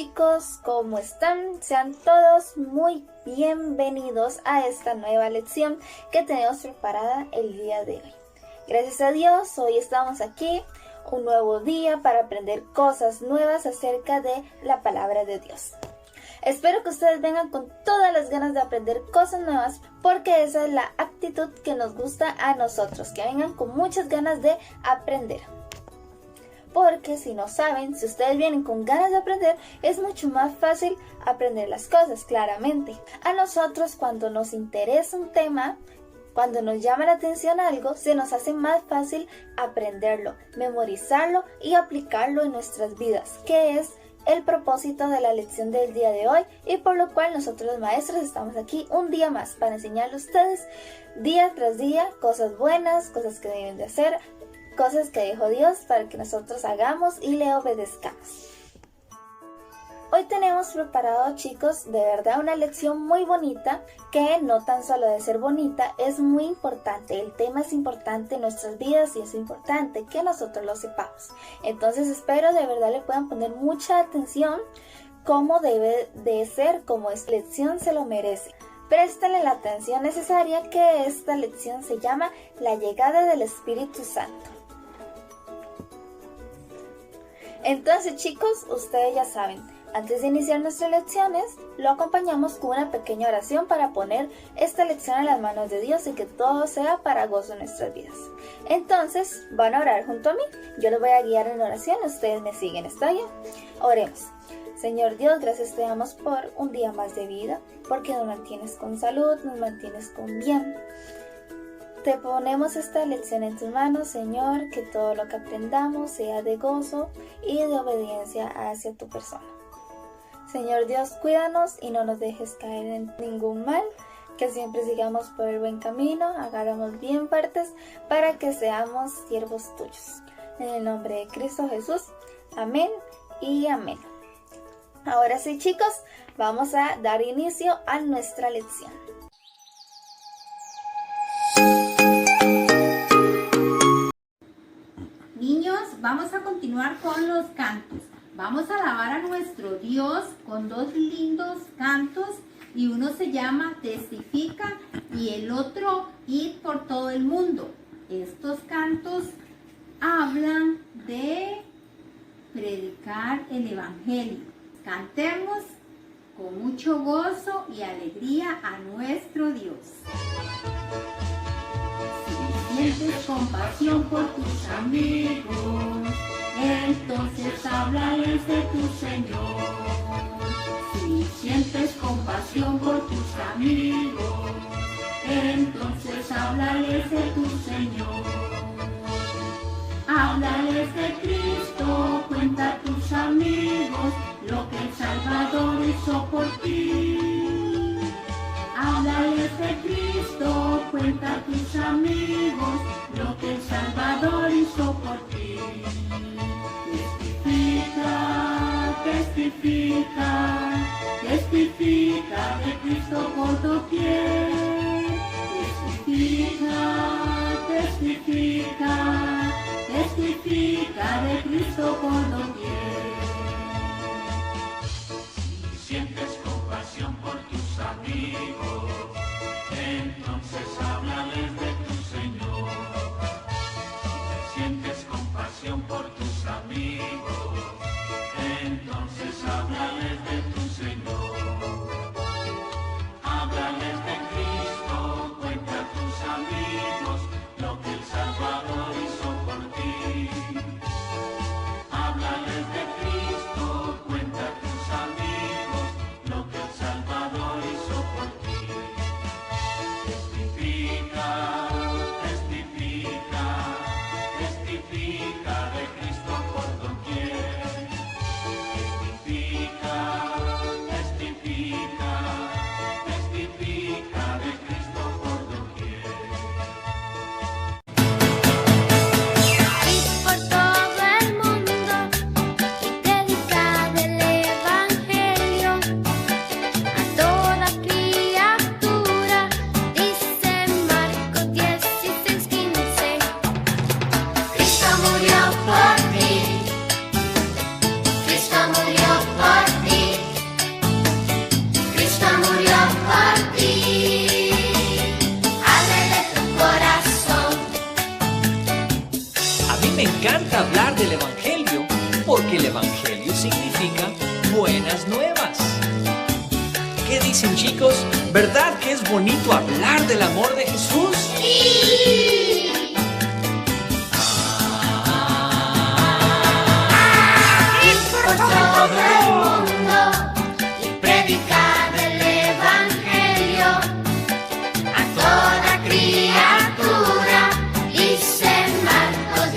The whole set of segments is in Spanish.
chicos, ¿cómo están? Sean todos muy bienvenidos a esta nueva lección que tenemos preparada el día de hoy. Gracias a Dios, hoy estamos aquí, un nuevo día para aprender cosas nuevas acerca de la palabra de Dios. Espero que ustedes vengan con todas las ganas de aprender cosas nuevas porque esa es la actitud que nos gusta a nosotros, que vengan con muchas ganas de aprender. Porque si no saben, si ustedes vienen con ganas de aprender, es mucho más fácil aprender las cosas, claramente. A nosotros, cuando nos interesa un tema, cuando nos llama la atención algo, se nos hace más fácil aprenderlo, memorizarlo y aplicarlo en nuestras vidas, que es el propósito de la lección del día de hoy y por lo cual nosotros los maestros estamos aquí un día más para enseñarle a ustedes día tras día cosas buenas, cosas que deben de hacer, cosas que dijo Dios para que nosotros hagamos y le obedezcamos. Hoy tenemos preparado, chicos, de verdad una lección muy bonita que no tan solo de ser bonita, es muy importante. El tema es importante en nuestras vidas y es importante que nosotros lo sepamos. Entonces espero de verdad le puedan poner mucha atención como debe de ser, como esta lección se lo merece. Préstenle la atención necesaria que esta lección se llama La llegada del Espíritu Santo. Entonces, chicos, ustedes ya saben, antes de iniciar nuestras lecciones, lo acompañamos con una pequeña oración para poner esta lección en las manos de Dios y que todo sea para gozo en nuestras vidas. Entonces, van a orar junto a mí. Yo los voy a guiar en oración, ustedes me siguen, ¿está bien? Oremos. Señor Dios, gracias te damos por un día más de vida, porque nos mantienes con salud, nos mantienes con bien. Te ponemos esta lección en tus manos, Señor, que todo lo que aprendamos sea de gozo y de obediencia hacia tu persona. Señor Dios, cuídanos y no nos dejes caer en ningún mal, que siempre sigamos por el buen camino, agarramos bien fuertes para que seamos siervos tuyos. En el nombre de Cristo Jesús, amén y amén. Ahora sí, chicos, vamos a dar inicio a nuestra lección. Niños, vamos a continuar con los cantos. Vamos a alabar a nuestro Dios con dos lindos cantos y uno se llama Testifica y el otro Ir por todo el mundo. Estos cantos hablan de predicar el Evangelio. Cantemos con mucho gozo y alegría a nuestro Dios. Sientes compasión por tus amigos, entonces háblales de tu Señor. Si sientes compasión por tus amigos, entonces háblales de tu Señor. Háblales de Cristo, cuenta a tus amigos lo que el Salvador hizo por ti. Háblales de Cristo, cuenta a tus amigos lo que el Salvador hizo por ti. Testifica, testifica, testifica de Cristo por doquier. Testifica, testifica, testifica de Cristo por doquier. Si sientes compasión por tus amigos, entonces háblales de tu Señor. Si sientes compasión por tus amigos, entonces háblales de tu Señor. Háblales de Cristo, cuenta a tus amigos lo que el Salvador hizo por ti. Háblales de me encanta hablar del Evangelio, porque el Evangelio significa buenas nuevas. ¿Qué dicen, chicos? ¿Verdad que es bonito hablar del amor de Jesús? ¡Sí! Ir por todo el mundo y predicar el Evangelio a toda criatura. Dice Marcos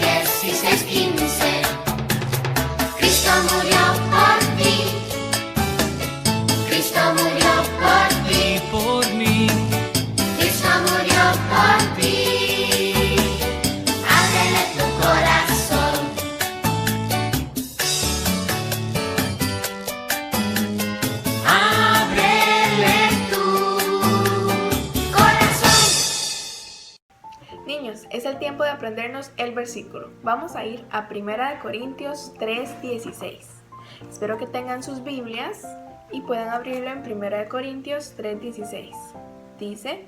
16:15. Cristo murió por ti. Cristo murió por ti. Por mí. Cristo murió por ti. Ábrele tu corazón. Ábrele tu corazón. Niños, es el tiempo de aprendernos el versículo. Vamos a ir a 1 Corintios 3:16. Espero que tengan sus Biblias y puedan abrirlo en 1 Corintios 3:16. Dice: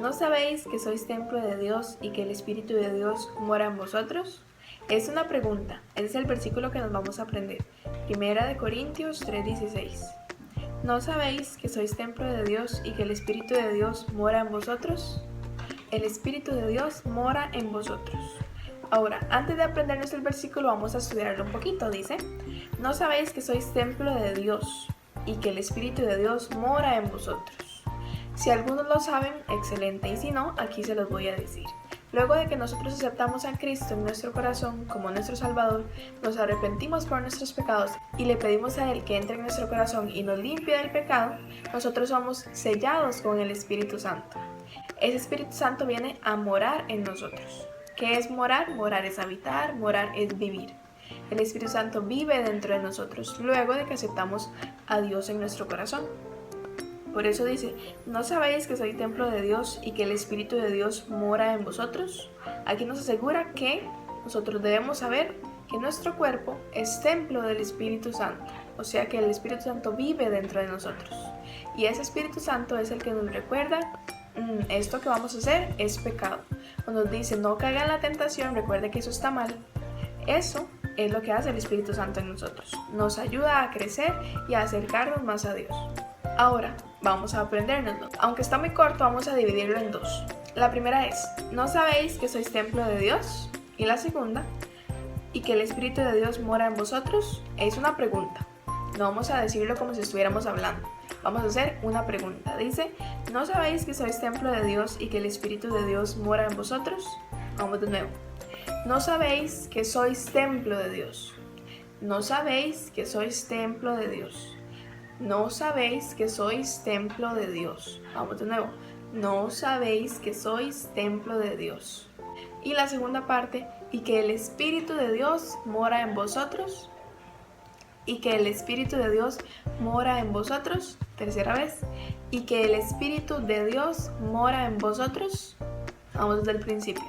¿no sabéis que sois templo de Dios y que el Espíritu de Dios mora en vosotros? Es una pregunta. Ese es el versículo que nos vamos a aprender. 1 Corintios 3:16. ¿No sabéis que sois templo de Dios y que el Espíritu de Dios mora en vosotros? El Espíritu de Dios mora en vosotros. Ahora, antes de aprendernos el versículo, vamos a estudiarlo un poquito. Dice: ¿no sabéis que sois templo de Dios y que el Espíritu de Dios mora en vosotros? Si algunos lo saben, excelente, y si no, aquí se los voy a decir. Luego de que nosotros aceptamos a Cristo en nuestro corazón como nuestro Salvador, nos arrepentimos por nuestros pecados y le pedimos a Él que entre en nuestro corazón y nos limpie del pecado, nosotros somos sellados con el Espíritu Santo. Ese Espíritu Santo viene a morar en nosotros. ¿Qué es morar? Morar es habitar, morar es vivir. El Espíritu Santo vive dentro de nosotros luego de que aceptamos a Dios en nuestro corazón. Por eso dice: ¿no sabéis que soy templo de Dios y que el Espíritu de Dios mora en vosotros? Aquí nos asegura que nosotros debemos saber que nuestro cuerpo es templo del Espíritu Santo. O sea que el Espíritu Santo vive dentro de nosotros. Y ese Espíritu Santo es el que nos recuerda: esto que vamos a hacer es pecado. Cuando nos dice no caiga en la tentación, recuerde que eso está mal. Eso es lo que hace el Espíritu Santo en nosotros. Nos ayuda a crecer y a acercarnos más a Dios. Ahora vamos a aprendérnoslo. Aunque está muy corto, vamos a dividirlo en dos. La primera es: ¿no sabéis que sois templo de Dios? Y la segunda: ¿y que el Espíritu de Dios mora en vosotros? Es una pregunta. No vamos a decirlo como si estuviéramos hablando. Vamos a hacer una pregunta. Dice: ¿no sabéis que sois templo de Dios y que el Espíritu de Dios mora en vosotros? Vamos de nuevo. ¿No sabéis que sois templo de Dios? ¿No sabéis que sois templo de Dios? ¿No sabéis que sois templo de Dios? Vamos de nuevo. ¿No sabéis que sois templo de Dios? Y la segunda parte: ¿y que el Espíritu de Dios mora en vosotros? ¿Y que el Espíritu de Dios mora en vosotros? Tercera vez. ¿Y que el Espíritu de Dios mora en vosotros? Vamos desde el principio.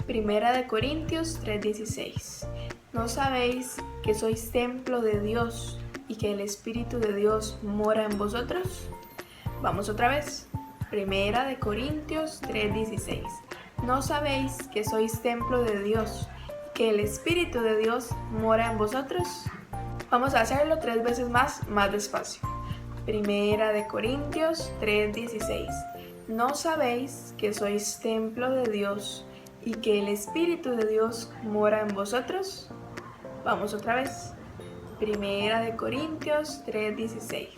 1 Corintios 3:16. ¿No sabéis que sois templo de Dios y que el Espíritu de Dios mora en vosotros? Vamos otra vez. 1 Corintios 3:16. ¿No sabéis que sois templo de Dios y que el Espíritu de Dios mora en vosotros? Vamos a hacerlo 3 veces más despacio. 1 Corintios 3:16. ¿No sabéis que sois templo de Dios y que el Espíritu de Dios mora en vosotros? Vamos otra vez. 1 Corintios 3:16.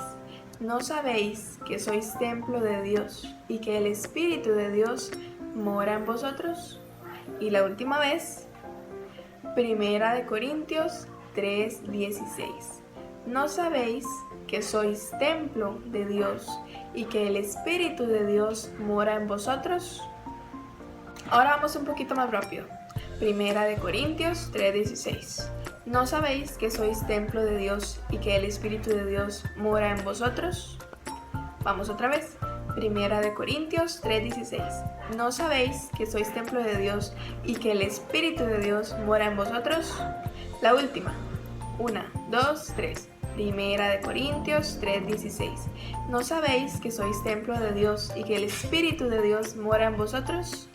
¿No sabéis que sois templo de Dios y que el Espíritu de Dios mora en vosotros? Y la última vez. 1 Corintios 3:16. ¿No sabéis que sois templo de Dios y que el Espíritu de Dios mora en vosotros? Ahora vamos un poquito más rápido. 1 Corintios 3:16. ¿No sabéis que sois templo de Dios y que el Espíritu de Dios mora en vosotros? Vamos otra vez. 1 Corintios 3:16. ¿No sabéis que sois templo de Dios y que el Espíritu de Dios mora en vosotros? La última. 1, 2, 3. 1 Corintios 3:16. ¿No sabéis que sois templo de Dios y que el Espíritu de Dios mora en vosotros?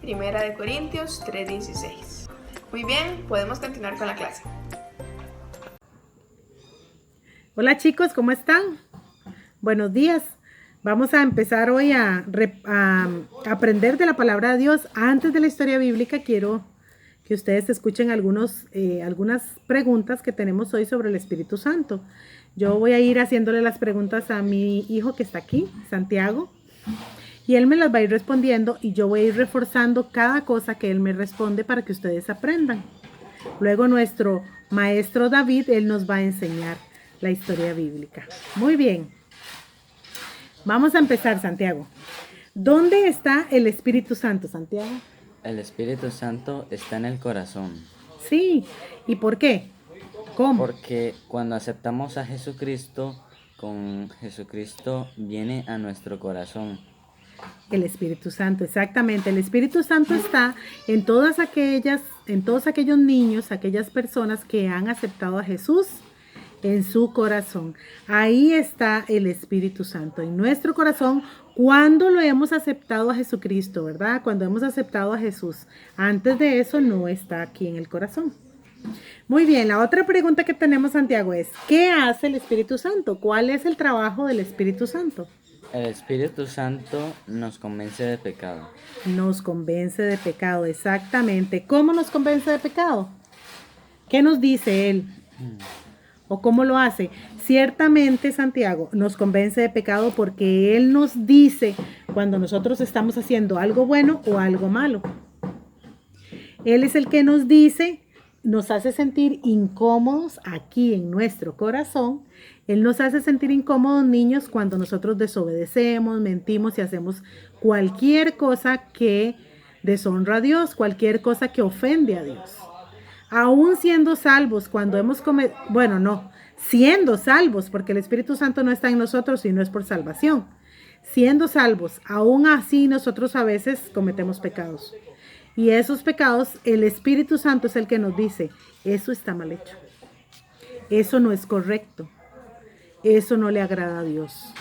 1 Corintios 3:16. Muy bien, podemos continuar con la clase. Hola chicos, ¿cómo están? Buenos días. Vamos a empezar hoy a aprender de la palabra de Dios. Antes de la historia bíblica, quiero que ustedes escuchen algunas preguntas que tenemos hoy sobre el Espíritu Santo. Yo voy a ir haciéndole las preguntas a mi hijo que está aquí, Santiago, y él me las va a ir respondiendo y yo voy a ir reforzando cada cosa que él me responde para que ustedes aprendan. Luego nuestro maestro David, él nos va a enseñar la historia bíblica. Muy bien. Vamos a empezar, Santiago. ¿Dónde está el Espíritu Santo, Santiago? El Espíritu Santo está en el corazón. Sí. ¿Y por qué? ¿Cómo? Porque cuando aceptamos a Jesucristo, con Jesucristo viene a nuestro corazón. El Espíritu Santo, exactamente. El Espíritu Santo está en todos aquellos niños, aquellas personas que han aceptado a Jesús en su corazón. Ahí está el Espíritu Santo, en nuestro corazón, cuando lo hemos aceptado a Jesucristo, ¿verdad? Cuando hemos aceptado a Jesús. Antes de eso no está aquí en el corazón. Muy bien, la otra pregunta que tenemos, Santiago, es ¿qué hace el Espíritu Santo? ¿Cuál es el trabajo del Espíritu Santo? El Espíritu Santo nos convence de pecado. Nos convence de pecado, exactamente. ¿Cómo nos convence de pecado? ¿Qué nos dice Él? ¿O cómo lo hace? Ciertamente, Santiago, nos convence de pecado porque Él nos dice cuando nosotros estamos haciendo algo bueno o algo malo. Él es el que nos dice, nos hace sentir incómodos aquí en nuestro corazón. Él nos hace sentir incómodos, niños, cuando nosotros desobedecemos, mentimos y hacemos cualquier cosa que deshonra a Dios, cualquier cosa que ofende a Dios. Aún siendo salvos, cuando hemos siendo salvos, porque el Espíritu Santo no está en nosotros y no es por salvación. Siendo salvos, aún así nosotros a veces cometemos pecados. Y esos pecados, el Espíritu Santo es el que nos dice, eso está mal hecho. Eso no es correcto. Eso no le agrada a Dios.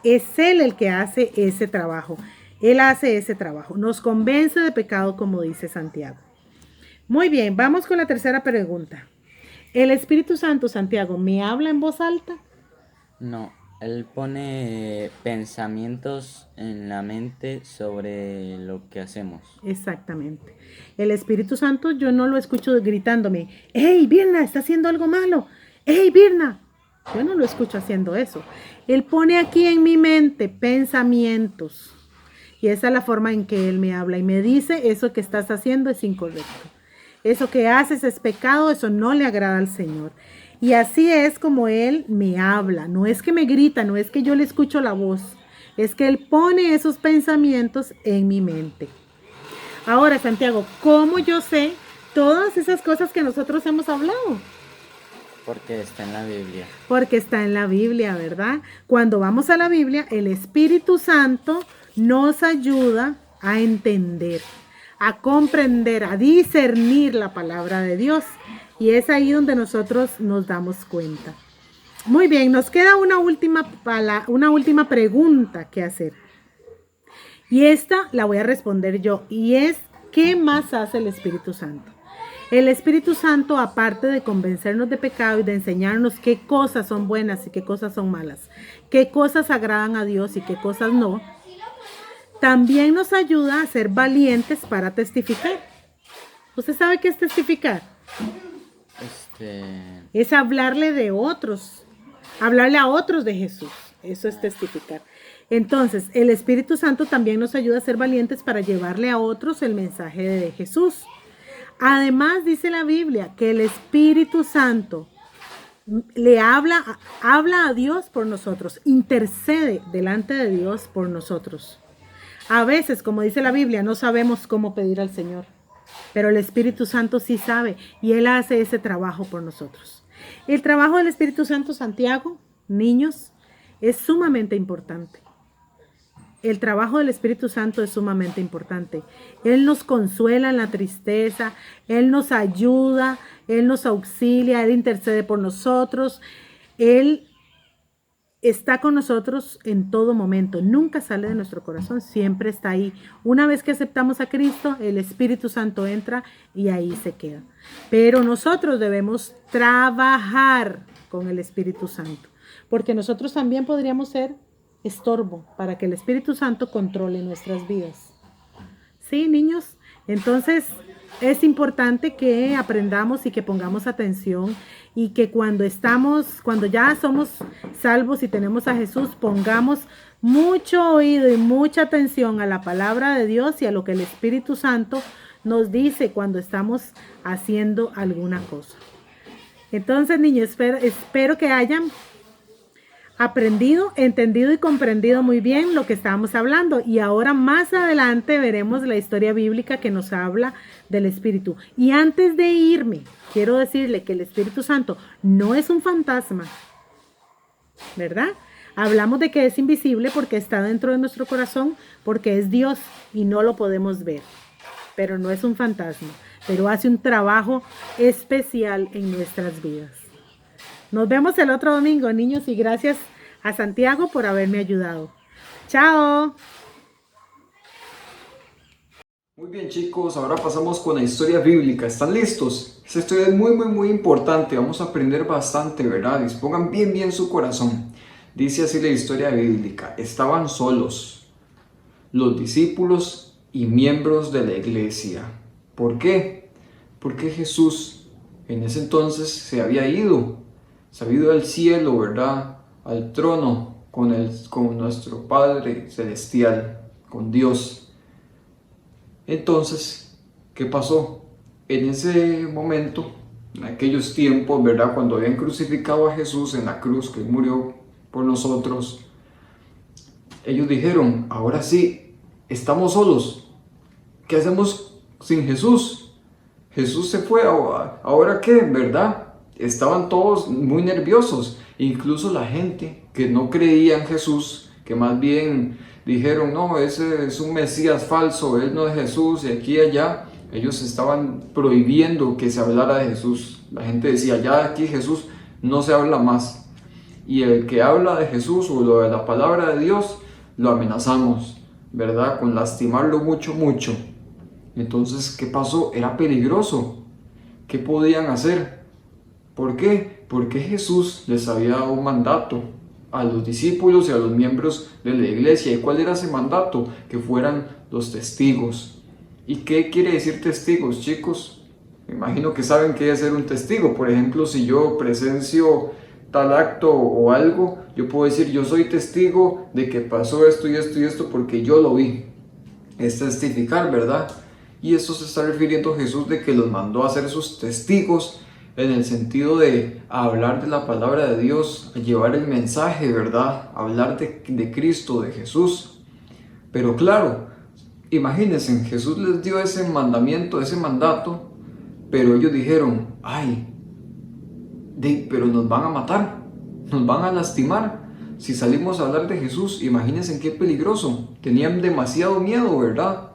Es Él el que hace ese trabajo. Él hace ese trabajo. Nos convence de pecado, como dice Santiago. Muy bien, vamos con la tercera pregunta. ¿El Espíritu Santo, Santiago, me habla en voz alta? No, Él pone pensamientos en la mente sobre lo que hacemos. Exactamente. El Espíritu Santo yo no lo escucho gritándome, ¡Hey, Birna, está haciendo algo malo! ¡Hey, Birna! Yo no lo escucho haciendo eso. Él pone aquí en mi mente pensamientos. Y esa es la forma en que Él me habla y me dice, eso que estás haciendo es incorrecto. Eso que haces es pecado, eso no le agrada al Señor. Y así es como Él me habla. No es que me grita, no es que yo le escucho la voz. Es que Él pone esos pensamientos en mi mente. Ahora, Santiago, ¿cómo yo sé todas esas cosas que nosotros hemos hablado? Porque está en la Biblia. Porque está en la Biblia, ¿verdad? Cuando vamos a la Biblia, el Espíritu Santo nos ayuda a entender, a comprender, a discernir la palabra de Dios. Y es ahí donde nosotros nos damos cuenta. Muy bien, nos queda una última pregunta que hacer. Y esta la voy a responder yo. Y es, ¿qué más hace el Espíritu Santo? El Espíritu Santo, aparte de convencernos de pecado y de enseñarnos qué cosas son buenas y qué cosas son malas, qué cosas agradan a Dios y qué cosas no, también nos ayuda a ser valientes para testificar. ¿Usted sabe qué es testificar? Es hablarle de otros, hablarle a otros de Jesús. Eso es testificar. Entonces, el Espíritu Santo también nos ayuda a ser valientes para llevarle a otros el mensaje de Jesús. Además, dice la Biblia que el Espíritu Santo le habla a Dios por nosotros, intercede delante de Dios por nosotros. A veces, como dice la Biblia, no sabemos cómo pedir al Señor, pero el Espíritu Santo sí sabe y Él hace ese trabajo por nosotros. El trabajo del Espíritu Santo, Santiago, niños, es sumamente importante. El trabajo del Espíritu Santo es sumamente importante. Él nos consuela en la tristeza, Él nos ayuda, Él nos auxilia, Él intercede por nosotros. Él está con nosotros en todo momento, nunca sale de nuestro corazón, siempre está ahí. Una vez que aceptamos a Cristo, el Espíritu Santo entra y ahí se queda. Pero nosotros debemos trabajar con el Espíritu Santo, porque nosotros también podríamos ser estorbo para que el Espíritu Santo controle nuestras vidas. ¿Sí, niños? Entonces, es importante que aprendamos y que pongamos atención y que cuando ya somos salvos y tenemos a Jesús, pongamos mucho oído y mucha atención a la palabra de Dios y a lo que el Espíritu Santo nos dice cuando estamos haciendo alguna cosa. Entonces, niños, espero que hayan aprendido, entendido y comprendido muy bien lo que estábamos hablando. Y ahora más adelante veremos la historia bíblica que nos habla del Espíritu. Y antes de irme, quiero decirle que el Espíritu Santo no es un fantasma, ¿verdad? Hablamos de que es invisible porque está dentro de nuestro corazón, porque es Dios y no lo podemos ver. Pero no es un fantasma, pero hace un trabajo especial en nuestras vidas. Nos vemos el otro domingo, niños, y gracias a Santiago por haberme ayudado. ¡Chao! Muy bien, chicos, ahora pasamos con la historia bíblica. ¿Están listos? Esta historia es muy importante. Vamos a aprender bastante, ¿verdad? Dispongan bien su corazón. Dice así la historia bíblica. Estaban solos los discípulos y miembros de la iglesia. ¿Por qué? Porque Jesús en ese entonces se había ido al cielo, ¿verdad? Al trono con nuestro Padre Celestial, con Dios. Entonces, ¿qué pasó? En ese momento, en aquellos tiempos, ¿verdad? Cuando habían crucificado a Jesús en la cruz, que murió por nosotros, ellos dijeron, ahora sí, estamos solos. ¿Qué hacemos sin Jesús? Jesús se fue, ¿ahora qué? ¿Verdad? Estaban todos muy nerviosos, incluso la gente que no creía en Jesús, que más bien dijeron, no, ese es un Mesías falso, él no es Jesús, y aquí y allá, ellos estaban prohibiendo que se hablara de Jesús. La gente decía, ya aquí Jesús no se habla más, y el que habla de Jesús o lo de la palabra de Dios, lo amenazamos, ¿verdad? Con lastimarlo mucho. Entonces, ¿qué pasó? Era peligroso. ¿Qué podían hacer? ¿Por qué? Porque Jesús les había dado un mandato a los discípulos y a los miembros de la iglesia. ¿Y cuál era ese mandato? Que fueran los testigos. ¿Y qué quiere decir testigos, chicos? Me imagino que saben qué es ser un testigo. Por ejemplo, si yo presencio tal acto o algo, yo puedo decir, yo soy testigo de que pasó esto y esto porque yo lo vi. Es testificar, ¿verdad? Y esto se está refiriendo a Jesús de que los mandó a ser sus testigos en el sentido de hablar de la palabra de Dios, llevar el mensaje, ¿verdad? Hablar de Cristo, de Jesús. Pero claro, imagínense, Jesús les dio ese mandamiento, ese mandato, pero ellos dijeron, pero nos van a matar, nos van a lastimar. Si salimos a hablar de Jesús, imagínense qué peligroso. Tenían demasiado miedo, ¿verdad?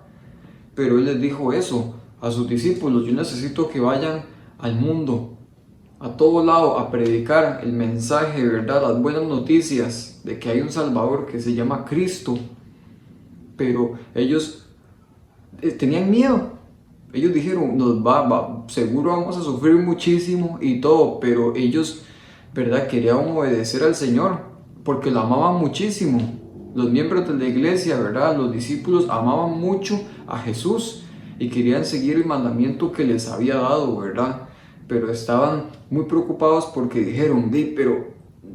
Pero Él les dijo eso a sus discípulos, yo necesito que vayan al mundo, a todo lado, a predicar el mensaje, ¿verdad? Las buenas noticias de que hay un Salvador que se llama Cristo. Pero ellos tenían miedo. Ellos dijeron, seguro vamos a sufrir muchísimo y todo, pero ellos, ¿verdad? Querían obedecer al Señor porque lo amaban muchísimo. Los miembros de la iglesia, ¿verdad? Los discípulos amaban mucho a Jesús y querían seguir el mandamiento que les había dado, ¿verdad? Pero estaban muy preocupados porque dijeron, pero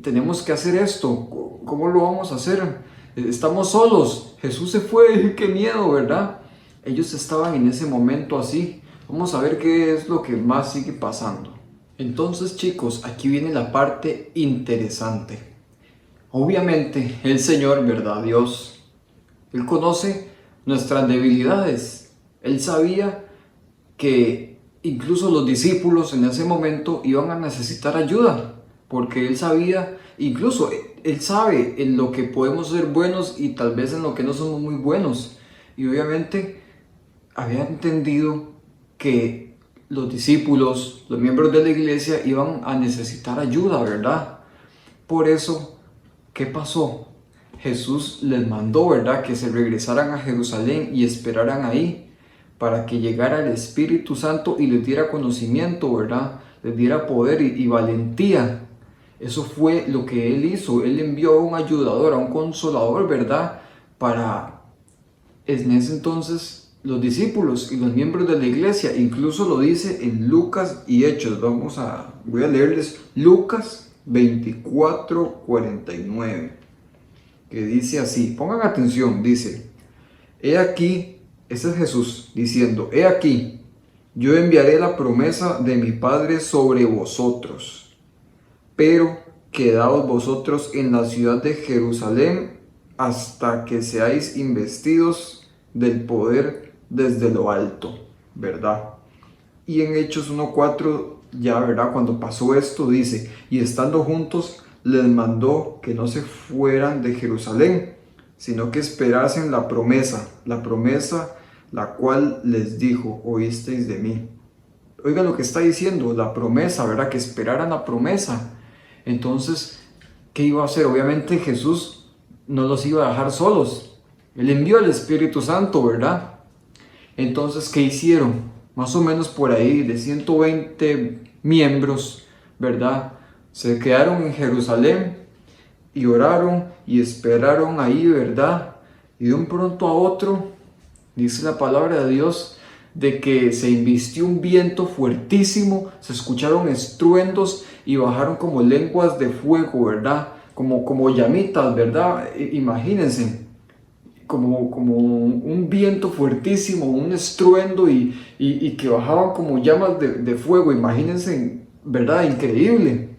tenemos que hacer esto, ¿cómo lo vamos a hacer? Estamos solos, Jesús se fue, qué miedo, ¿verdad? Ellos estaban en ese momento así. Vamos a ver qué es lo que más sigue pasando. Entonces, chicos, aquí viene la parte interesante. Obviamente, el Señor, ¿verdad? Dios, Él conoce nuestras debilidades. Él sabía que incluso los discípulos en ese momento iban a necesitar ayuda, porque Él sabía, incluso Él sabe en lo que podemos ser buenos y tal vez en lo que no somos muy buenos. Y obviamente había entendido que los discípulos, los miembros de la iglesia iban a necesitar ayuda, ¿verdad? Por eso ¿qué pasó? Jesús les mandó, ¿verdad?, que se regresaran a Jerusalén y esperaran ahí para que llegara el Espíritu Santo y les diera conocimiento, ¿verdad?, les diera poder y valentía. Eso fue lo que Él hizo. Él envió a un ayudador, a un consolador, ¿verdad?, para, en ese entonces, los discípulos y los miembros de la iglesia. Incluso lo dice en Lucas y Hechos. Voy a leerles Lucas 24:49, que dice así, pongan atención, dice: he aquí, ese es Jesús diciendo, he aquí, yo enviaré la promesa de mi Padre sobre vosotros, pero quedaos vosotros en la ciudad de Jerusalén hasta que seáis investidos del poder desde lo alto, ¿verdad? Y en Hechos 1:4, ya, ¿verdad?, cuando pasó esto, dice, y estando juntos, les mandó que no se fueran de Jerusalén, sino que esperasen la promesa la cual les dijo, oísteis de mí. Oigan lo que está diciendo, la promesa, ¿verdad?, que esperaran la promesa. Entonces, ¿qué iba a hacer? Obviamente Jesús no los iba a dejar solos. Él envió al Espíritu Santo, ¿verdad? Entonces, ¿qué hicieron? Más o menos por ahí de 120 miembros, ¿verdad?, se quedaron en Jerusalén y oraron y esperaron ahí, ¿verdad? Y de un pronto a otro, dice la palabra de Dios, de que se invistió un viento fuertísimo, se escucharon estruendos y bajaron como lenguas de fuego, ¿verdad? Como llamitas, ¿verdad? Imagínense, como un viento fuertísimo, un estruendo y que bajaban como llamas de fuego. Imagínense, ¿verdad? Increíble.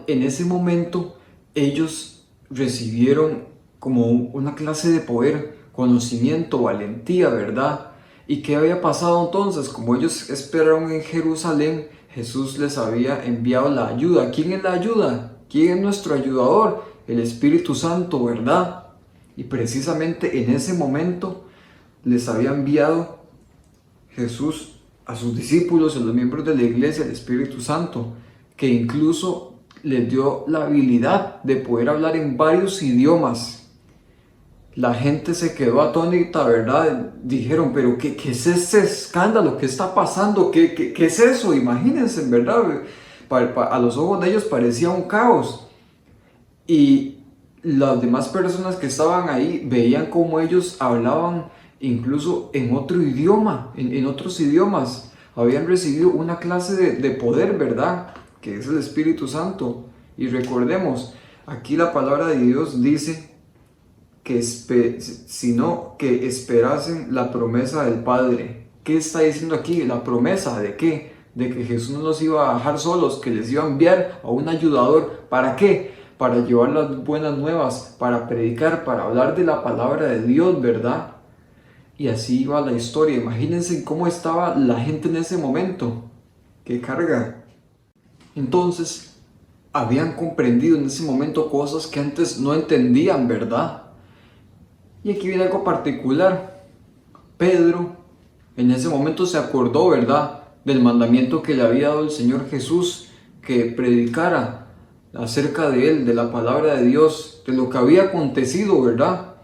En ese momento ellos recibieron como una clase de poder, conocimiento, valentía, ¿verdad? ¿Y qué había pasado entonces? Como ellos esperaron en Jerusalén, Jesús les había enviado la ayuda. ¿Quién es la ayuda? ¿Quién es nuestro ayudador? El Espíritu Santo, ¿verdad? Y precisamente en ese momento les había enviado Jesús a sus discípulos, a los miembros de la iglesia, el Espíritu Santo, que incluso les dio la habilidad de poder hablar en varios idiomas. La gente se quedó atónita, ¿verdad? Dijeron, pero ¿qué es ese escándalo? ¿Qué está pasando? ¿Qué es eso? Imagínense, ¿verdad? A los ojos de ellos parecía un caos. Y las demás personas que estaban ahí veían cómo ellos hablaban incluso en otro idioma, en otros idiomas. Habían recibido una clase de poder, ¿verdad?, que es el Espíritu Santo. Y recordemos, aquí la palabra de Dios dice sino que esperasen la promesa del Padre. ¿Qué está diciendo aquí? ¿La promesa de qué? De que Jesús no los iba a dejar solos, que les iba a enviar a un ayudador. ¿Para qué? Para llevar las buenas nuevas, para predicar, para hablar de la palabra de Dios, ¿verdad? Y así iba la historia. Imagínense cómo estaba la gente en ese momento. ¡Qué carga! Entonces, habían comprendido en ese momento cosas que antes no entendían, ¿verdad? Y aquí viene algo particular. Pedro en ese momento se acordó, ¿verdad?, del mandamiento que le había dado el Señor Jesús, que predicara acerca de él, de la palabra de Dios, de lo que había acontecido, ¿verdad?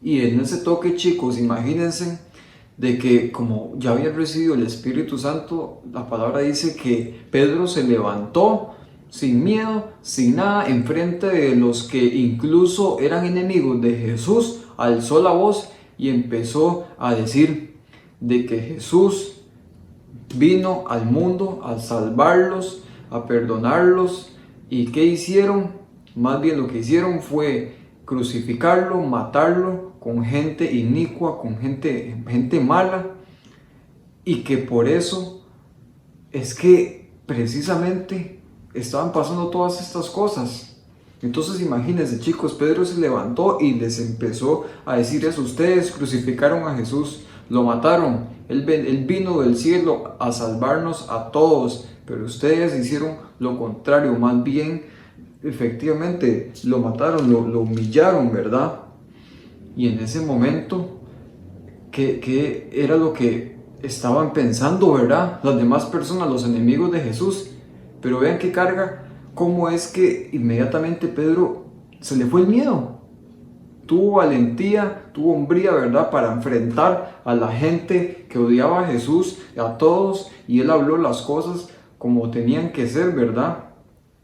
Y en ese toque, chicos, imagínense de que como ya había recibido el Espíritu Santo, la palabra dice que Pedro se levantó sin miedo, sin nada, enfrente de los que incluso eran enemigos de Jesús, alzó la voz y empezó a decir de que Jesús vino al mundo a salvarlos, a perdonarlos. ¿Y qué hicieron? Más bien lo que hicieron fue crucificarlo, matarlo con gente inicua, con gente mala, y que por eso es que precisamente estaban pasando todas estas cosas. Entonces imagínense, chicos, Pedro se levantó y les empezó a decir eso: ustedes crucificaron a Jesús, lo mataron, él vino del cielo a salvarnos a todos, pero ustedes hicieron lo contrario, más bien efectivamente lo mataron, lo humillaron, ¿verdad? Y en ese momento, ¿qué era lo que estaban pensando, verdad? Las demás personas, los enemigos de Jesús. Pero vean qué carga cómo es que inmediatamente Pedro se le fue el miedo. Tuvo valentía, tuvo hombría, ¿verdad?, para enfrentar a la gente que odiaba a Jesús, a todos, y él habló las cosas como tenían que ser, ¿verdad?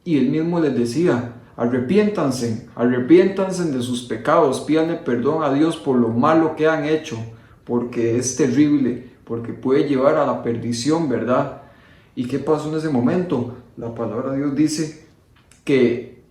Y él mismo les decía: arrepiéntanse de sus pecados, pídanle perdón a Dios por lo malo que han hecho, porque es terrible, porque puede llevar a la perdición, ¿verdad? ¿Y qué pasó en ese momento? La palabra de Dios dice que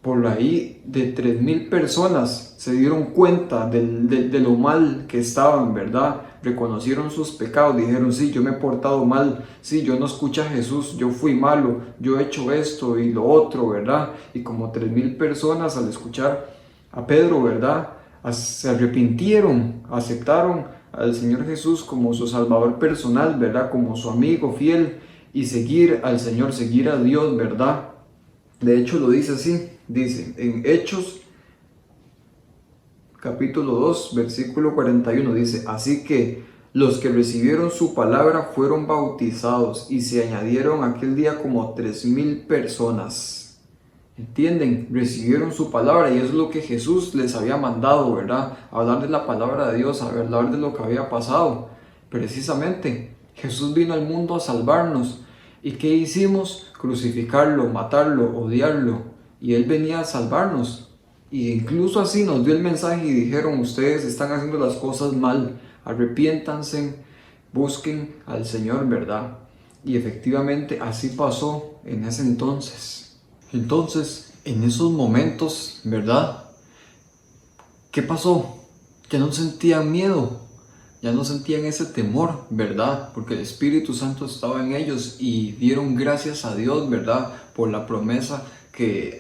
por ahí de 3,000 personas se dieron cuenta de lo mal que estaban, ¿verdad? Reconocieron sus pecados, dijeron: sí, yo me he portado mal, sí, yo no escuché a Jesús, yo fui malo, yo he hecho esto y lo otro, ¿verdad? Y como 3,000 personas al escuchar a Pedro, ¿verdad?, se arrepintieron, aceptaron al Señor Jesús como su Salvador personal, ¿verdad?, como su amigo fiel, y seguir al Señor, seguir a Dios, ¿verdad? De hecho lo dice así, dice en Hechos capítulo 2, versículo 41, dice: así que los que recibieron su palabra fueron bautizados, y se añadieron aquel día como 3,000 personas. ¿Entienden? Recibieron su palabra, y eso es lo que Jesús les había mandado, ¿verdad? Hablar de la palabra de Dios, hablar de lo que había pasado. Precisamente, Jesús vino al mundo a salvarnos. ¿Y qué hicimos? Crucificarlo, matarlo, odiarlo. Y Él venía a salvarnos. Y incluso así nos dio el mensaje y dijeron: ustedes están haciendo las cosas mal, arrepiéntanse, busquen al Señor, ¿verdad? Y efectivamente así pasó en ese entonces. Entonces, en esos momentos, ¿verdad?, ¿qué pasó? Ya no sentían miedo, ya no sentían ese temor, ¿verdad? Porque el Espíritu Santo estaba en ellos y dieron gracias a Dios, ¿verdad?, por la promesa que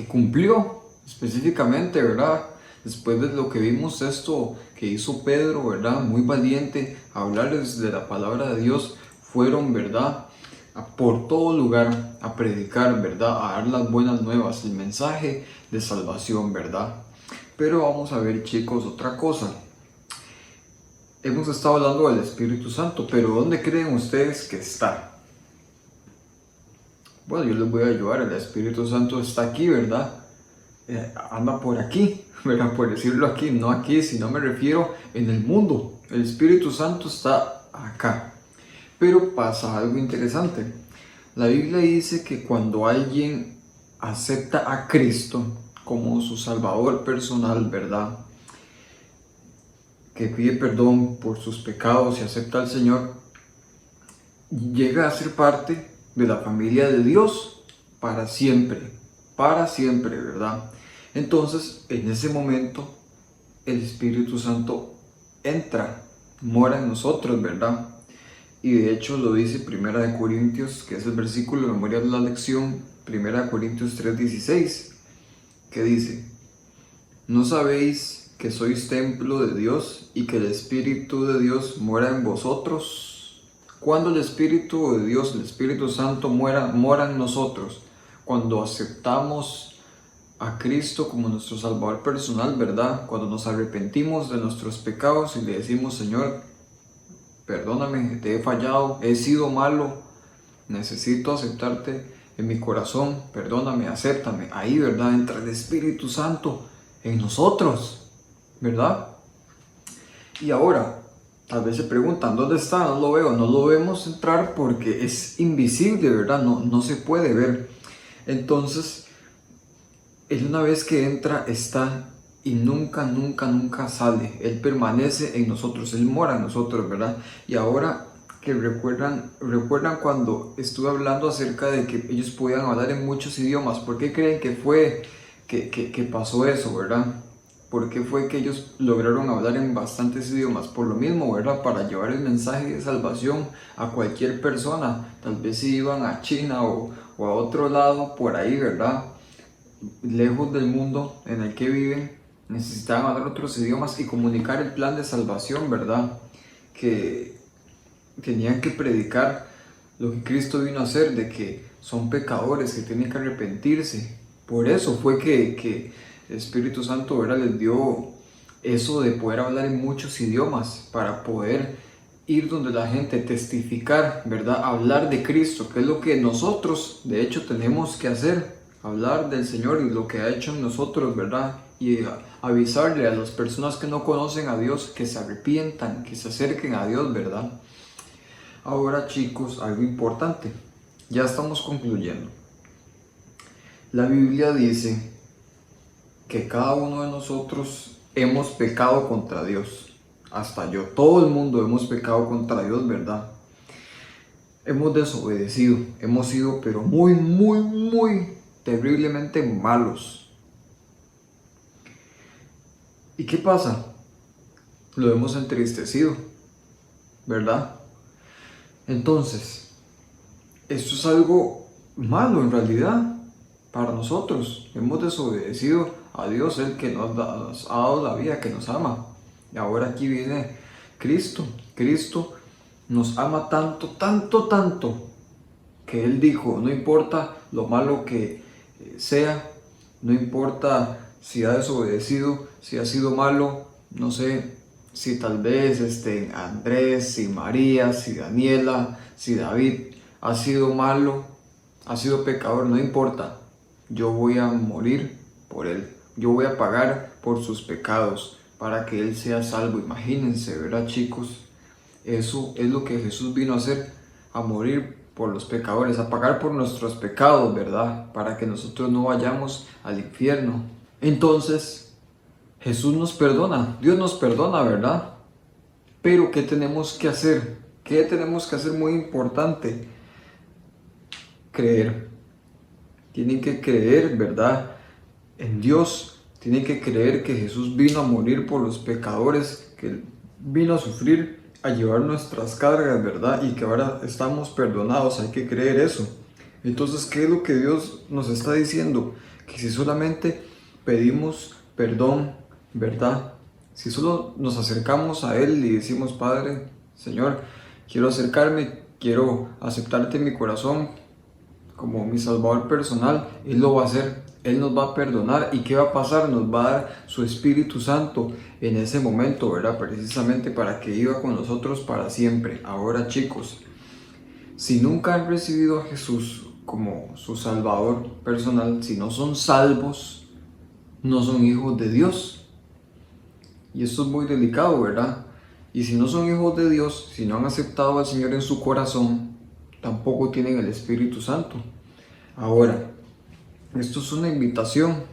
cumplió específicamente, ¿verdad? Después de lo que vimos, esto que hizo Pedro, ¿verdad?, muy valiente, a hablarles de la palabra de Dios, fueron, ¿verdad?, por todo lugar a predicar, ¿verdad?, a dar las buenas nuevas, el mensaje de salvación, ¿verdad? Pero vamos a ver, chicos, otra cosa. Hemos estado hablando del Espíritu Santo, pero ¿dónde creen ustedes que está? Bueno, yo les voy a ayudar. El Espíritu Santo está aquí, ¿verdad? Anda por aquí, ¿verdad? Por decirlo aquí, no aquí, sino me refiero en el mundo. El Espíritu Santo está acá. Pero pasa algo interesante. La Biblia dice que cuando alguien acepta a Cristo como su Salvador personal, ¿verdad?, que pide perdón por sus pecados y acepta al Señor, llega a ser parte de la familia de Dios para siempre, ¿verdad? Entonces, en ese momento, el Espíritu Santo entra, mora en nosotros, ¿verdad? Y de hecho lo dice 1 Corintios, que es el versículo de memoria de la lección, 1 Corintios 3:16, que dice: ¿no sabéis que sois templo de Dios y que el Espíritu de Dios mora en vosotros? Cuando el Espíritu de Dios, el Espíritu Santo mora en nosotros, cuando aceptamos a Cristo como nuestro Salvador personal, ¿verdad? Cuando nos arrepentimos de nuestros pecados y le decimos: Señor, perdóname, te he fallado, he sido malo, necesito aceptarte en mi corazón, perdóname, acéptame. Ahí, ¿verdad?, entra el Espíritu Santo en nosotros, ¿verdad? Y ahora, tal vez se preguntan: ¿dónde está? No lo veo. No lo vemos entrar porque es invisible, ¿verdad? No se puede ver. Entonces, Él, una vez que entra, está y nunca sale. Él permanece en nosotros, Él mora en nosotros, ¿verdad? Y ahora que recuerdan cuando estuve hablando acerca de que ellos podían hablar en muchos idiomas. ¿Por qué creen que fue que pasó eso, verdad? ¿Por qué fue que ellos lograron hablar en bastantes idiomas? Por lo mismo, ¿verdad? Para llevar el mensaje de salvación a cualquier persona. Tal vez si iban a China o a otro lado por ahí, ¿verdad?, lejos del mundo en el que viven, necesitaban hablar otros idiomas y comunicar el plan de salvación, ¿verdad? Que tenían que predicar lo que Cristo vino a hacer, de que son pecadores, que tienen que arrepentirse. Por eso fue que el Espíritu Santo, ¿verdad?, les dio eso de poder hablar en muchos idiomas para poder ir donde la gente, testificar, ¿verdad? Hablar de Cristo, que es lo que nosotros, de hecho, tenemos que hacer. Hablar del Señor y lo que ha hecho en nosotros, ¿verdad? Y avisarle a las personas que no conocen a Dios que se arrepientan, que se acerquen a Dios, ¿verdad? Ahora, chicos, algo importante. Ya estamos concluyendo. La Biblia dice que cada uno de nosotros hemos pecado contra Dios. Hasta yo, todo el mundo hemos pecado contra Dios, ¿verdad? Hemos desobedecido, hemos sido pero muy terriblemente malos. ¿Y qué pasa? Lo hemos entristecido, ¿verdad? Entonces, esto es algo malo en realidad para nosotros. Hemos desobedecido a Dios, el que nos ha dado la vida, que nos ama. Y ahora aquí viene Cristo. Cristo nos ama tanto, que Él dijo, no importa lo malo que sea, no importa si ha desobedecido, si ha sido malo, no sé, si tal vez Andrés, si María, si Daniela, si David ha sido malo, ha sido pecador, no importa, yo voy a morir por él, yo voy a pagar por sus pecados para que él sea salvo. Imagínense, ¿verdad, chicos? Eso es lo que Jesús vino a hacer, a morir por los pecadores, a pagar por nuestros pecados, ¿verdad? Para que nosotros no vayamos al infierno. Entonces, Jesús nos perdona, Dios nos perdona, ¿verdad? Pero ¿qué tenemos que hacer? ¿Qué tenemos que hacer? Muy importante. Creer. Tienen que creer, ¿verdad? En Dios. Tienen que creer que Jesús vino a morir por los pecadores, que vino a sufrir, a llevar nuestras cargas, ¿verdad? Y que ahora estamos perdonados. Hay que creer eso. Entonces, ¿qué es lo que Dios nos está diciendo? Que si solamente pedimos perdón, ¿verdad? Si solo nos acercamos a Él y decimos, Padre, Señor, quiero acercarme, quiero aceptarte en mi corazón como mi Salvador personal, Él lo va a hacer. Él nos va a perdonar. ¿Y qué va a pasar? Nos va a dar su Espíritu Santo en ese momento, ¿verdad? Precisamente para que viva con nosotros para siempre. Ahora, chicos, si nunca han recibido a Jesús como su Salvador personal, si no son salvos, no son hijos de Dios. Y esto es muy delicado, ¿verdad? Y si no son hijos de Dios, si no han aceptado al Señor en su corazón, tampoco tienen el Espíritu Santo. Ahora, esto es una invitación.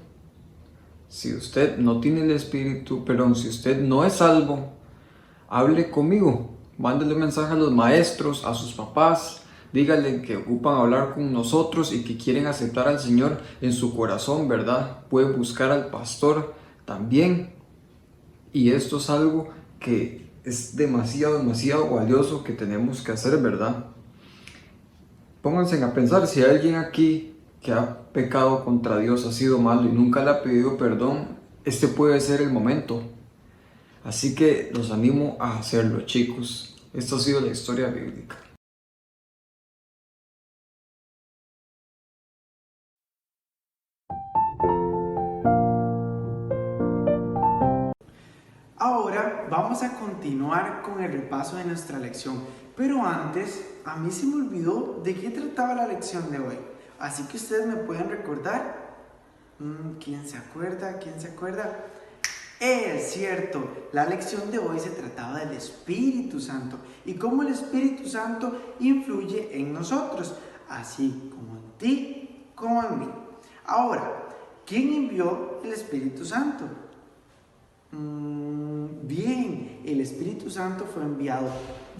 Si usted no tiene el Espíritu, perdón, si usted no es salvo, hable conmigo. Mándele un mensaje a los maestros, a sus papás. Díganle que ocupan hablar con nosotros y que quieren aceptar al Señor en su corazón, ¿verdad? Pueden buscar al pastor también. Y esto es algo que es demasiado valioso que tenemos que hacer, ¿verdad? Pónganse a pensar, si hay alguien aquí que ha pecado contra Dios, ha sido malo y nunca le ha pedido perdón, este puede ser el momento. Así que los animo a hacerlo, chicos. Esta ha sido la historia bíblica. Ahora vamos a continuar con el repaso de nuestra lección, pero antes a mí se me olvidó de qué trataba la lección de hoy, así que ustedes me pueden recordar. ¿Quién se acuerda? ¿Quién se acuerda? Es cierto, la lección de hoy se trataba del Espíritu Santo y cómo el Espíritu Santo influye en nosotros, así como en ti como en mí. Ahora, ¿quién envió el Espíritu Santo? Bien, el Espíritu Santo fue enviado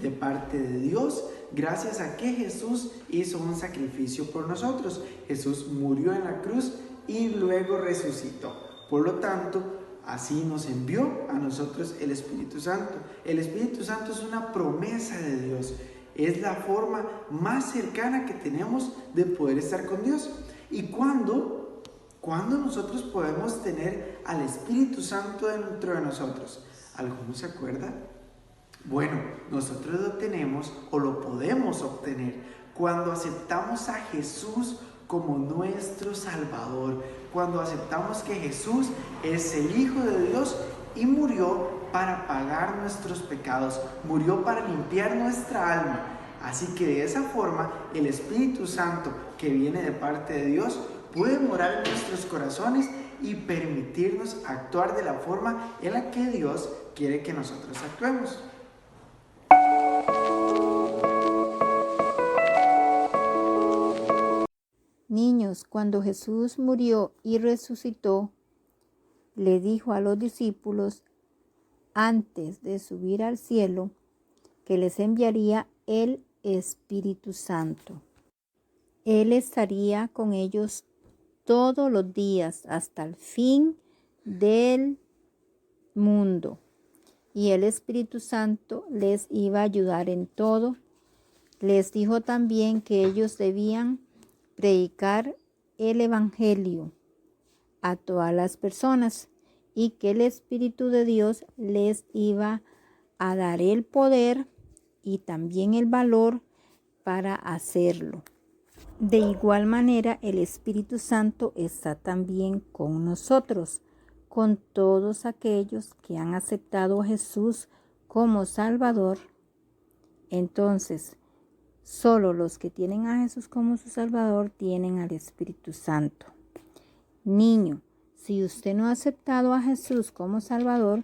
de parte de Dios gracias a que Jesús hizo un sacrificio por nosotros. Jesús murió en la cruz y luego resucitó. Por lo tanto, así nos envió a nosotros el Espíritu Santo. El Espíritu Santo es una promesa de Dios. Es la forma más cercana que tenemos de poder estar con Dios. ¿Y cuándo nosotros podemos tener al Espíritu Santo dentro de nosotros? ¿Alguno se acuerda? Bueno, nosotros lo tenemos o lo podemos obtener cuando aceptamos a Jesús como nuestro Salvador, cuando aceptamos que Jesús es el Hijo de Dios y murió para pagar nuestros pecados, murió para limpiar nuestra alma. Así que de esa forma el Espíritu Santo que viene de parte de Dios puede morar en nuestros corazones y permitirnos actuar de la forma en la que Dios quiere que nosotros actuemos. Niños, cuando Jesús murió y resucitó, le dijo a los discípulos antes de subir al cielo que les enviaría el Espíritu Santo. Él estaría con ellos todos los días hasta el fin del mundo. Y el Espíritu Santo les iba a ayudar en todo. Les dijo también que ellos debían predicar el Evangelio a todas las personas y que el Espíritu de Dios les iba a dar el poder y también el valor para hacerlo. De igual manera, el Espíritu Santo está también con nosotros, con todos aquellos que han aceptado a Jesús como Salvador. Entonces, solo los que tienen a Jesús como su Salvador tienen al Espíritu Santo. Niño, si usted no ha aceptado a Jesús como Salvador,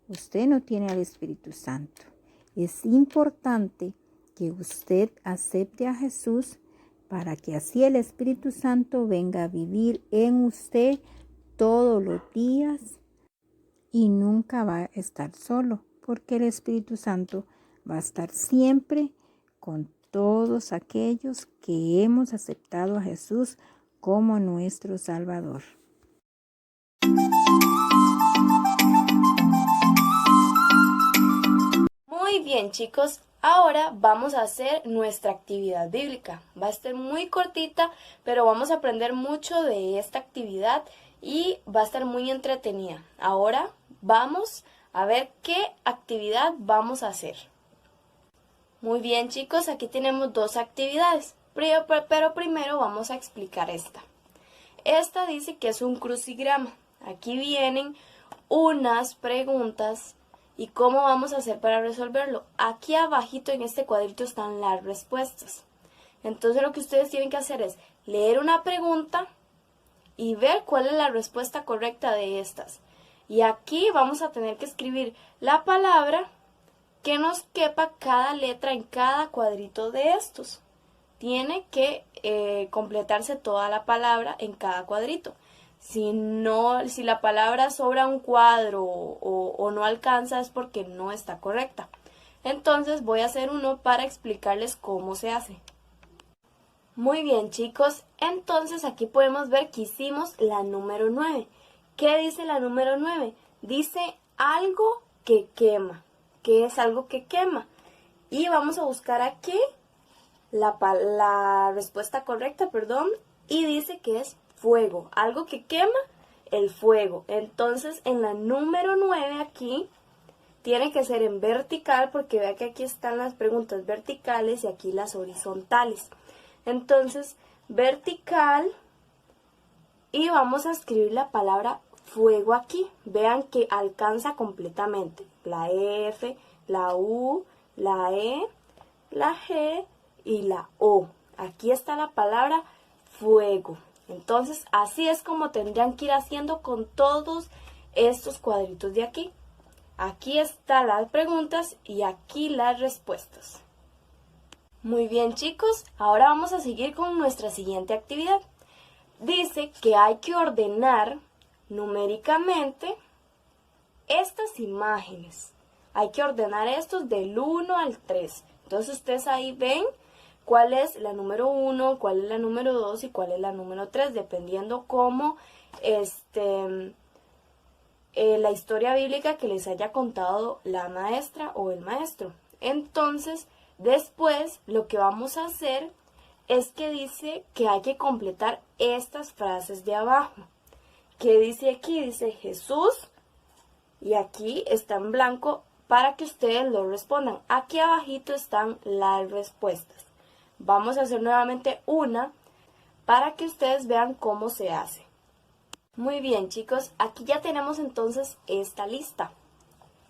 usted no tiene al Espíritu Santo. Es importante que usted acepte a Jesús para que así el Espíritu Santo venga a vivir en usted todos los días y nunca va a estar solo, porque el Espíritu Santo va a estar siempre con todos aquellos que hemos aceptado a Jesús como nuestro Salvador. Muy bien, chicos, ahora vamos a hacer nuestra actividad bíblica. Va a estar muy cortita, pero vamos a aprender mucho de esta actividad y va a estar muy entretenida. Ahora vamos a ver qué actividad vamos a hacer. Muy bien, chicos, aquí tenemos dos actividades, pero primero vamos a explicar esta. Esta dice que es un crucigrama. Aquí vienen unas preguntas y cómo vamos a hacer para resolverlo. Aquí abajito en este cuadrito están las respuestas. Entonces lo que ustedes tienen que hacer es leer una pregunta y ver cuál es la respuesta correcta de estas. Y aquí vamos a tener que escribir la palabra que nos quepa cada letra en cada cuadrito de estos. Tiene que completarse toda la palabra en cada cuadrito. Si la palabra sobra un cuadro o no alcanza es porque no está correcta. Entonces voy a hacer uno para explicarles cómo se hace. Muy bien, chicos, entonces aquí podemos ver que hicimos la número 9. ¿Qué dice la número 9? Dice algo que quema. ¿Qué es algo que quema? Y vamos a buscar aquí la respuesta correcta, y dice que es fuego. Algo que quema, el fuego. Entonces, en la número 9 aquí, tiene que ser en vertical, porque vea que aquí están las preguntas verticales y aquí las horizontales. Entonces, vertical, y vamos a escribir la palabra fuego aquí. Vean que alcanza completamente. La F, la U, la E, la G y la O. Aquí está la palabra fuego. Entonces, así es como tendrían que ir haciendo con todos estos cuadritos de aquí. Aquí están las preguntas y aquí las respuestas. Muy bien, chicos, ahora vamos a seguir con nuestra siguiente actividad. Dice que hay que ordenar numéricamente estas imágenes. Hay que ordenar estos del 1 al 3. Entonces ustedes ahí ven cuál es la número 1, cuál es la número 2 y cuál es la número 3, dependiendo cómo la historia bíblica que les haya contado la maestra o el maestro. Entonces, después lo que vamos a hacer es que dice que hay que completar estas frases de abajo. ¿Qué dice aquí? Dice Jesús, y aquí está en blanco para que ustedes lo respondan. Aquí abajito están las respuestas. Vamos a hacer nuevamente una para que ustedes vean cómo se hace. Muy bien, chicos, aquí ya tenemos entonces esta lista.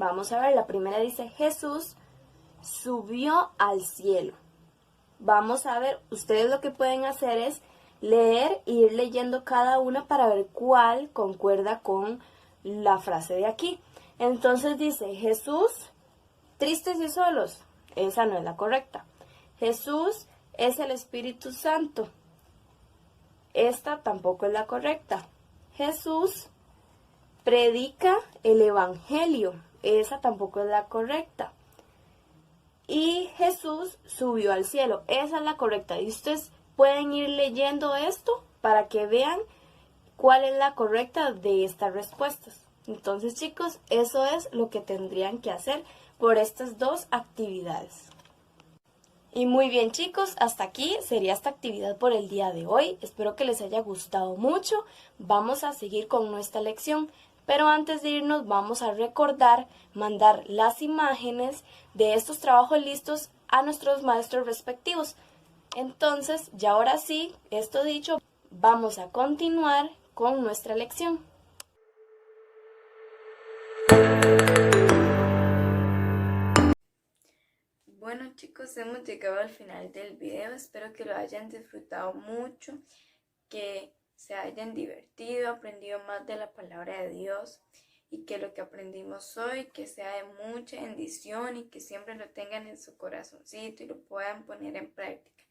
Vamos a ver, la primera dice, Jesús subió al cielo. Vamos a ver, ustedes lo que pueden hacer es leer e ir leyendo cada una para ver cuál concuerda con la frase de aquí. Entonces dice, Jesús, tristes y solos. Esa no es la correcta. Jesús es el Espíritu Santo. Esta tampoco es la correcta. Jesús predica el Evangelio. Esa tampoco es la correcta. Y Jesús subió al cielo. Esa es la correcta. Y ustedes pueden ir leyendo esto para que vean cuál es la correcta de estas respuestas. Entonces, chicos, eso es lo que tendrían que hacer por estas dos actividades. Y muy bien, chicos, hasta aquí sería esta actividad por el día de hoy. Espero que les haya gustado mucho. Vamos a seguir con nuestra lección, pero antes de irnos vamos a recordar mandar las imágenes de estos trabajos listos a nuestros maestros respectivos. Entonces, ya ahora sí, esto dicho, vamos a continuar con nuestra lección. Bueno, chicos, hemos llegado al final del video. Espero que lo hayan disfrutado mucho, que se hayan divertido, aprendido más de la palabra de Dios y que lo que aprendimos hoy que sea de mucha bendición y que siempre lo tengan en su corazoncito y lo puedan poner en práctica.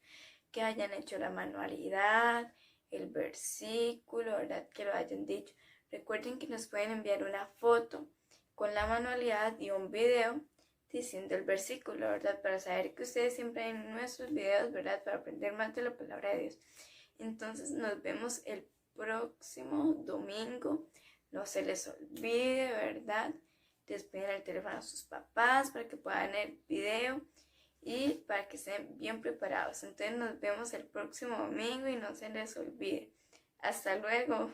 Que hayan hecho la manualidad, el versículo, ¿verdad? Que lo hayan dicho. Recuerden que nos pueden enviar una foto con la manualidad y un video diciendo el versículo, ¿verdad? Para saber que ustedes siempre ven nuestros videos, ¿verdad? Para aprender más de la palabra de Dios. Entonces nos vemos el próximo domingo. No se les olvide, ¿verdad? Despiden el teléfono a sus papás para que puedan ver el video y para que estén bien preparados. Entonces nos vemos el próximo domingo y no se les olvide. Hasta luego.